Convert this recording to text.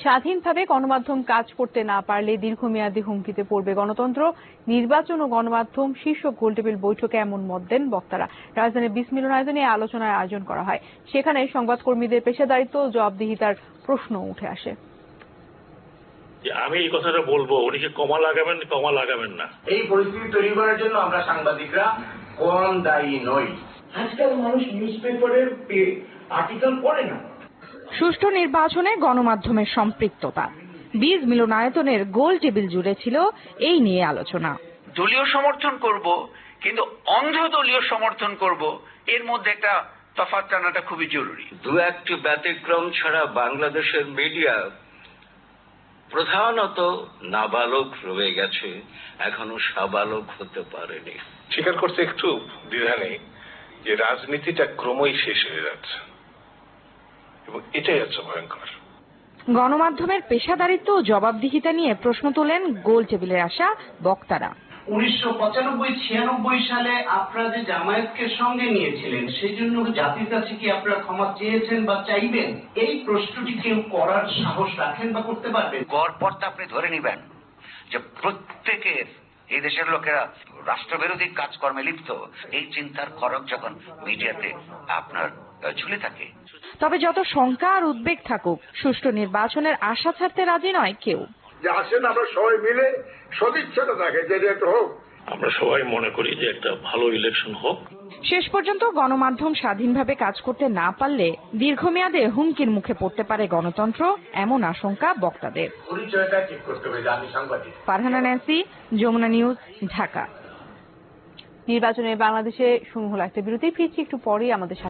স্বাধীনভাবে গণমাধ্যম কাজ করতে না পারলে দীর্ঘমেয়াদী হুমকিতে পড়বে গণতন্ত্র। নির্বাচন ও গণমাধ্যম শীর্ষক গোলটেবিল বৈঠকে এমন মত দেন বক্তারা। রাজধানীর 20 মিলনায়তনে এই আলোচনার আয়োজন করা হয়। সেখানে সংবাদকর্মীদের পেশাদারিত্ব ও জবাবদিহিতার প্রশ্ন উঠে আসে। আমি এই কথাটা বলবো, উনি কি কমা লাগাবেন না। এই পরিস্থিতি তৈরি করার জন্য আমরা সাংবাদিকরা কম দায়ী নই। আজকাল মানুষ নিউজ পেপারের আর্টিকেল পড়ে না। সুষ্ঠু নির্বাচনে গণমাধ্যমের সম্পৃক্ততা। 20 মিলনায়তনের গোল টেবিল জুড়ে ছিল এই নিয়ে আলোচনা। দলীয় সমর্থন করব, কিন্তু অন্ধ দলীয় সমর্থন করব, এর মধ্যে একটা তফাৎ জানাটা খুবই জরুরি। দু একটি ব্যতিক্রম ছাড়া বাংলাদেশের মিডিয়া প্রধানত নাবালক রয়ে গেছে, এখনো সাবালক হতে পারেনি। স্বীকার করতে একটু দ্বিধা নেই যে রাজনীতিটা ক্রমই শেষ হয়ে যাচ্ছে, এবং এটাই হচ্ছে ভয়ঙ্কর। গণমাধ্যমের পেশাদারিত্ব ও জবাবদিহিতা নিয়ে প্রশ্ন তোলেন গোল টেবিলে আসা বক্তারা। 1995-96 সালে আপনারা যে জামায়াতকে সঙ্গে নিয়েছিলেন, সেই জন্য জাতির কাছে কি আপনারা ক্ষমা চেয়েছেন বা চাইবেন? এই প্রশ্নটি কেউ করার সাহস রাখেন বা করতে পারবেন? গড়পড়তা আপনি ধরে নিবেন যে প্রত্যেকের এই দেশের লোকেরা রাষ্ট্রবিরোধী কাজকর্মে লিপ্ত, এই চিন্তার খড়গ যখন মিডিয়াতে আপনার ঝুলে থাকে। তবে যত শঙ্কা আর উদ্বেগ থাকুক, সুষ্ঠু নির্বাচনের আশা ছাড়তে রাজি নয় কেউ। যে আসেন আমরা সবাই মিলে সদিচ্ছাটা থাকে যে একটা হোক। আমরা সবাই মনে করি যে একটা ভালো ইলেকশন হোক। শেষ পর্যন্ত গণমাধ্যম স্বাধীনভাবে কাজ করতে না পারলে দীর্ঘমেয়াদে হুমকির মুখে পড়তে পারে গণতন্ত্র, এমন আশঙ্কা বক্তাদের। পরিচয়টা ঠিক করতে হবে যে আমি সাংবাদিক। Farhana Nancy, Jamuna News, Dhaka. নির্বাচনে বাংলাদেশে শুরু হলো একটা বিরতি। ফিরছি একটু পরেই আমাদের